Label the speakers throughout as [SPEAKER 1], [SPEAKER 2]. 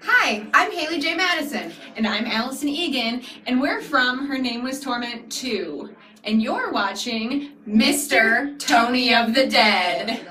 [SPEAKER 1] Hi, I'm Haley J. Madison.
[SPEAKER 2] And I'm Allison Egan, and we're from Her Name Was Torment 2. And you're watching Mr. Tony of the Dead.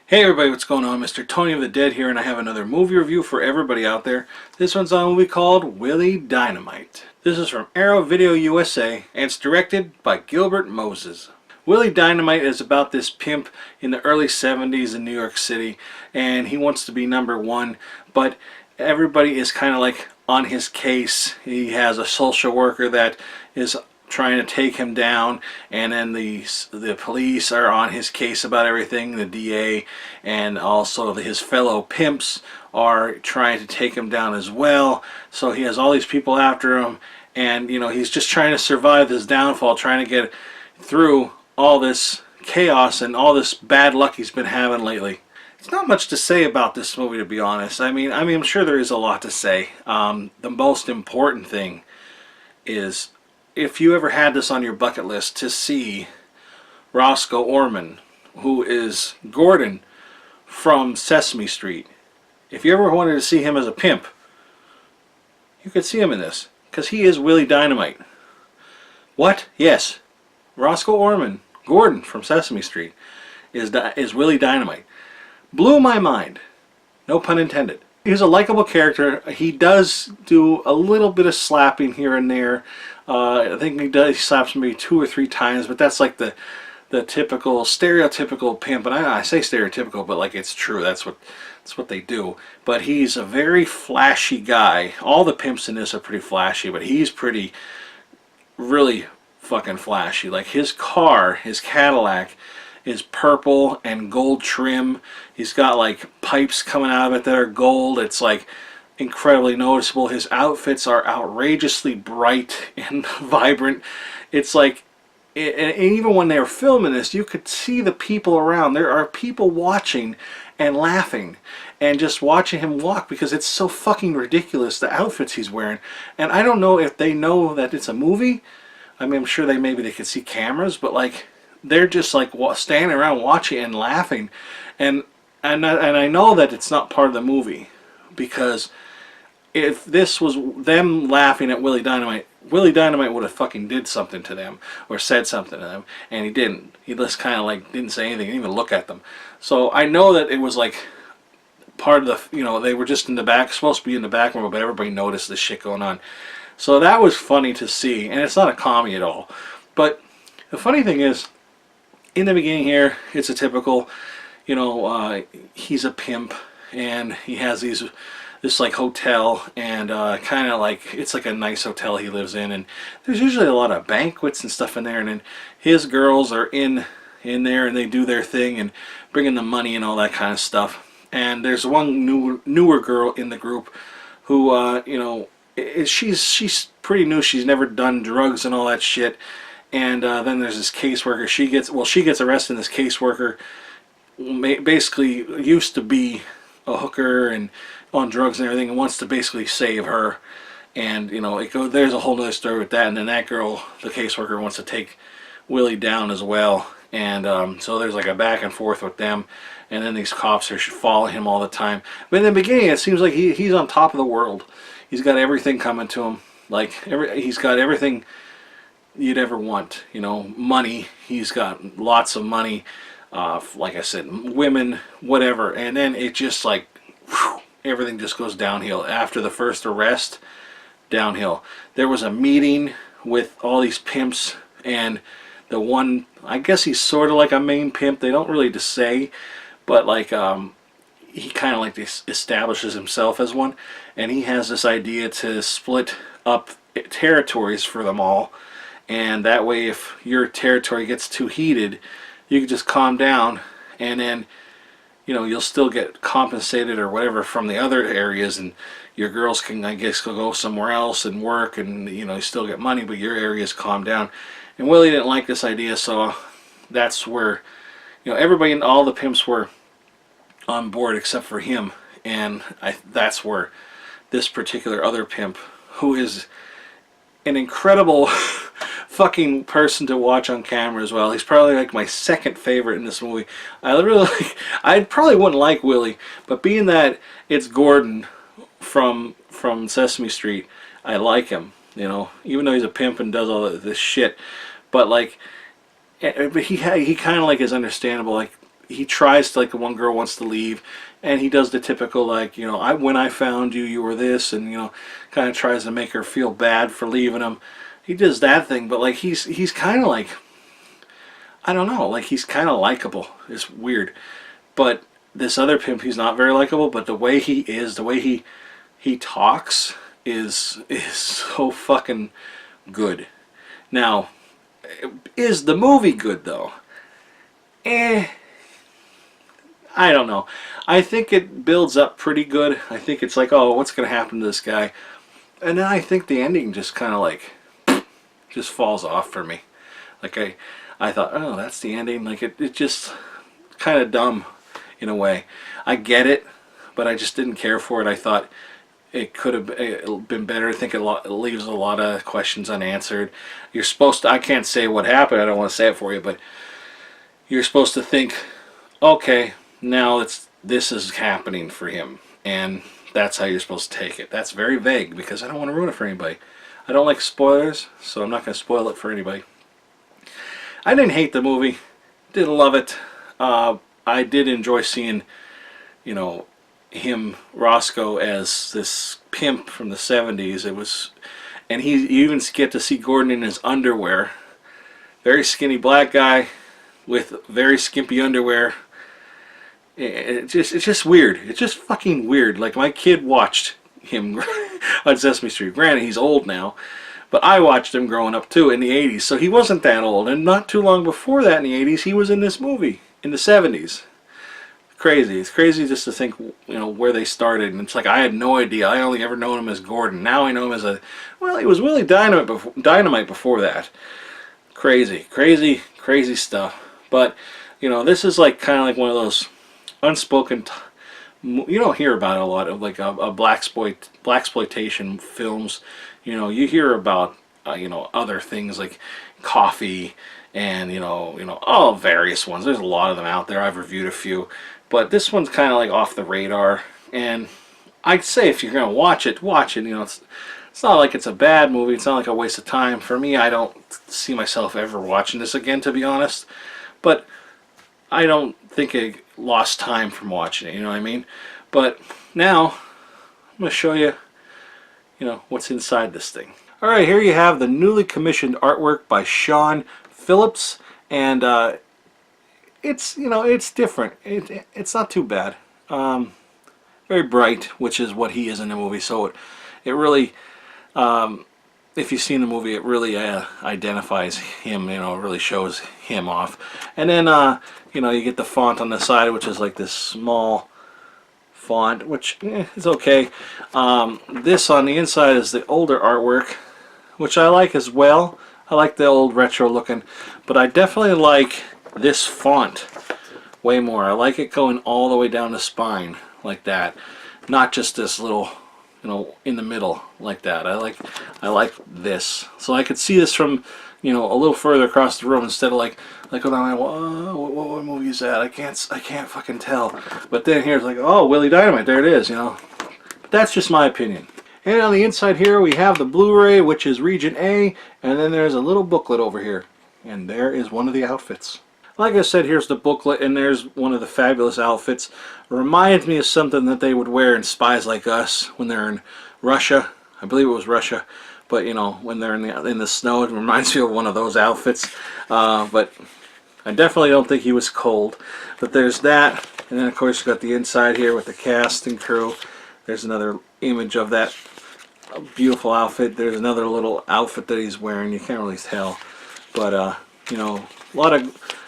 [SPEAKER 3] Hey everybody, what's going on? Mr. Tony of the Dead here, and I have another movie review for everybody out there. This one's on a movie called Willie Dynamite. This is from Arrow Video USA, and it's directed by Gilbert Moses. Willie Dynamite is about this pimp in the early 70s in New York City, and he wants to be #1, but everybody is kind of like on his case. He has a social worker that is trying to take him down, and then the police are on his case about everything, the DA, and also his fellow pimps are trying to take him down as well. So he has all these people after him, and you know, he's just trying to survive this downfall, trying to get through all this chaos and all this bad luck he's been having lately. There's not much to say about this movie, to be honest. I mean, I'm sure there is a lot to say. The most important thing is, if you ever had this on your bucket list, to see Roscoe Orman, who is Gordon from Sesame Street. If you ever wanted to see him as a pimp, you could see him in this, because he is Willie Dynamite. What? Yes. Roscoe Orman, Gordon from Sesame Street, is Willie Dynamite. Blew my mind. No pun intended. He's a likable character. He does do a little bit of slapping here and there. I think he slaps maybe 2 or 3 times, but that's like the typical, stereotypical pimp. And I say stereotypical, but like it's true. That's what they do. But he's a very flashy guy. All the pimps in this are pretty flashy, but he's really fucking flashy. Like his car, his Cadillac, is purple and gold trim. He's got like pipes coming out of it that are gold. It's like incredibly noticeable. His outfits are outrageously bright and vibrant. It's like, and even when they were filming this, you could see the people around. There are people watching and laughing and just watching him walk, because it's so fucking ridiculous, the outfits he's wearing. And I don't know if they know that it's a movie. I mean, I'm sure maybe they could see cameras, but like, they're just like standing around watching and laughing, and I know that it's not part of the movie, because if this was them laughing at Willie Dynamite would have fucking did something to them or said something to them, and he didn't. He just kind of like didn't say anything, didn't even look at them. So I know that it was like part of the, you know, they were just in the back, supposed to be in the back room, but everybody noticed this shit going on. So that was funny to see, and it's not a comedy at all. But the funny thing is, in the beginning here, it's a typical, you know, he's a pimp, and he has this like hotel, and kind of like, it's like a nice hotel he lives in, and there's usually a lot of banquets and stuff in there, and then his girls are in there, and they do their thing and bringing the money and all that kind of stuff. And there's one newer girl in the group who, you know, she's pretty new. She's never done drugs and all that shit. And then there's this caseworker. She gets arrested. And this caseworker basically used to be a hooker and on drugs and everything, and wants to basically save her. And you know, there's a whole other story with that. And then that girl, the caseworker, wants to take Willie down as well. And so there's like a back and forth with them. And then these cops are following him all the time. But in the beginning, it seems like he's on top of the world. He's got everything coming to him. Like he's got everything you'd ever want, you know, money. He's got lots of money, like I said, women, whatever. And then it just like, whew, everything just goes downhill. After the first arrest, downhill. There was a meeting with all these pimps, and the one, I guess he's sort of like a main pimp. They don't really just say, but like, he kind of like establishes himself as one, and he has this idea to split up territories for them all. And that way, if your territory gets too heated, you can just calm down, and then, you know, you'll still get compensated or whatever from the other areas, and your girls can, I guess, go somewhere else and work, and you know, you still get money, but your area's calmed down. And Willie didn't like this idea, so that's where, you know, everybody and all the pimps were on board except for him, and that's where this particular other pimp, who is an incredible fucking person to watch on camera as well. He's probably like my second favorite in this movie. I really like, I probably wouldn't like Willie, but being that it's Gordon from Sesame Street, I like him, you know, even though he's a pimp and does all this shit. But like, but he kind of like is understandable. Like, he tries to, like, one girl wants to leave, and he does the typical, like, you know, when I found you, you were this, and, you know, kind of tries to make her feel bad for leaving him. He does that thing, but like he's kind of like, I don't know, like he's kind of likable. It's weird. But this other pimp, he's not very likable, but the way he is, the way he talks is so fucking good. Now, is the movie good though? I don't know. I think it builds up pretty good. I think it's like, oh, what's going to happen to this guy? And then I think the ending just kind of like just falls off for me. Like I thought, oh, that's the ending. Like it just kind of dumb in a way. I get it, but I just didn't care for it. I thought it could have been better. I think it leaves a lot of questions unanswered. You're supposed to, I can't say what happened. I don't want to say it for you, but you're supposed to think, okay, now this is happening for him, and that's how you're supposed to take it. That's very vague because I don't want to ruin it for anybody. I don't like spoilers, so I'm not going to spoil it for anybody. I didn't hate the movie. Didn't love it. I did enjoy seeing, you know, him, Roscoe, as this pimp from the 70s. It was, and you even get to see Gordon in his underwear. Very skinny black guy with very skimpy underwear. It's just weird. It's just fucking weird. Like, my kid watched him on Sesame Street. Granted, he's old now, but I watched him growing up too in the 80s, so he wasn't that old. And not too long before that in the 80s, he was in this movie in the 70s. Crazy. It's crazy just to think, you know, where they started. And it's like, I had no idea. I only ever known him as Gordon. Now I know him as well, he was Willie Dynamite before that. Crazy, crazy, crazy stuff. But, you know, this is like kind of like one of those unspoken, you don't hear about a lot of like a blaxploitation films. You know, you hear about you know, other things like Coffy and you know all various ones. There's a lot of them out there. I've reviewed a few, but this one's kind of like off the radar. And I'd say if you're gonna watch it. You know, it's not like it's a bad movie. It's not like a waste of time. For me, I don't see myself ever watching this again, to be honest. But I don't think I lost time from watching it, you know what I mean? But now, I'm going to show you, you know, what's inside this thing. Alright, here you have the newly commissioned artwork by Sean Phillips, and it's, you know, it's different. It's not too bad. Very bright, which is what he is in the movie, so it really, if you've seen the movie, it really identifies him, you know, it really shows him off. And then, you know, you get the font on the side, which is like this small font, which is okay. This on the inside is the older artwork, which I like as well. I like the old retro looking, but I definitely like this font way more. I like it going all the way down the spine like that, not just this little, you know, in the middle like that. I like this, so I could see this from, you know, a little further across the room instead of like when I'm like, what movie is that? I can't fucking tell. But then here's like, oh, Willie Dynamite, there it is, you know. But that's just my opinion. And on the inside here we have the Blu-ray, which is Region A, and then there's a little booklet over here, and there is one of the outfits. Like I said, here's the booklet, and there's one of the fabulous outfits. It reminds me of something that they would wear in Spies Like Us when they're in Russia. I believe it was Russia, but you know, when they're in the snow, it reminds me of one of those outfits. But I definitely don't think he was cold. But there's that, and then of course you got the inside here with the cast and crew. There's another image of that beautiful outfit. There's another little outfit that he's wearing. You can't really tell, but you know, a lot of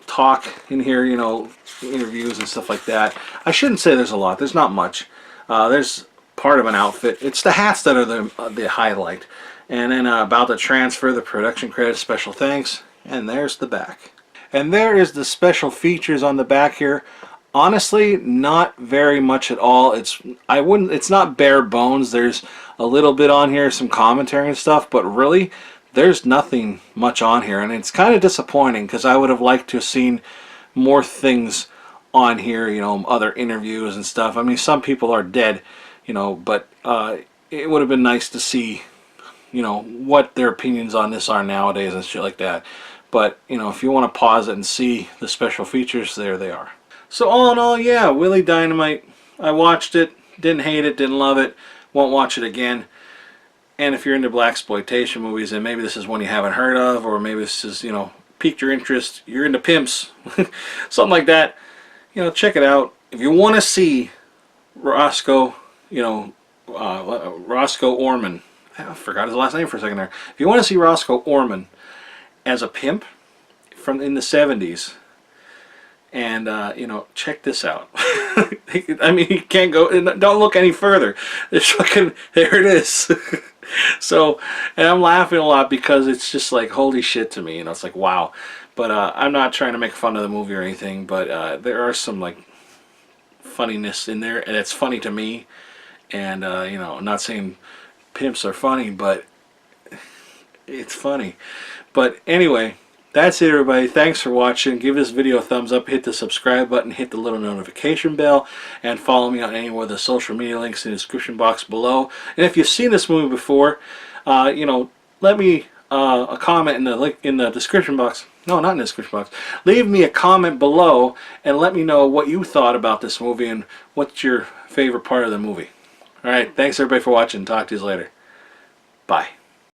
[SPEAKER 3] talk in here, you know, interviews and stuff like that. I shouldn't say there's a lot. There's not much. There's part of an outfit. It's the hats that are the highlight. And then about the transfer, the production credits, special thanks, and there's the back. And there is the special features on the back here. Honestly, not very much at all. It's not bare bones. There's a little bit on here, some commentary and stuff, but really there's nothing much on here, and it's kind of disappointing because I would have liked to have seen more things on here, you know, other interviews and stuff. I mean, some people are dead, you know, but it would have been nice to see, you know, what their opinions on this are nowadays and shit like that. But, you know, if you want to pause it and see the special features, there they are. So all in all, yeah, Willie Dynamite, I watched it, didn't hate it, didn't love it, won't watch it again. And if you're into Blaxploitation movies, and maybe this is one you haven't heard of, or maybe this is, you know, piqued your interest, you're into pimps, something like that, you know, check it out. If you want to see Roscoe, you know, Roscoe Orman, I forgot his last name for a second there. If you want to see Roscoe Orman as a pimp from in the 70s, and you know, check this out. I mean, you can't go, don't look any further. There's fucking, there it is. So, and I'm laughing a lot because it's just like, holy shit to me, you know, it's like, wow. But I'm not trying to make fun of the movie or anything, but there are some like funniness in there, and it's funny to me. And you know, I'm not saying pimps are funny, but it's funny. But anyway, that's it, everybody. Thanks for watching. Give this video a thumbs up, hit the subscribe button, hit the little notification bell, and follow me on any of the social media links in the description box below. And if you've seen this movie before, you know, let me a comment in the link in the description box. No, not in the description box. Leave me a comment below and let me know what you thought about this movie and what's your favorite part of the movie. All right, thanks everybody for watching. Talk to you later. Bye.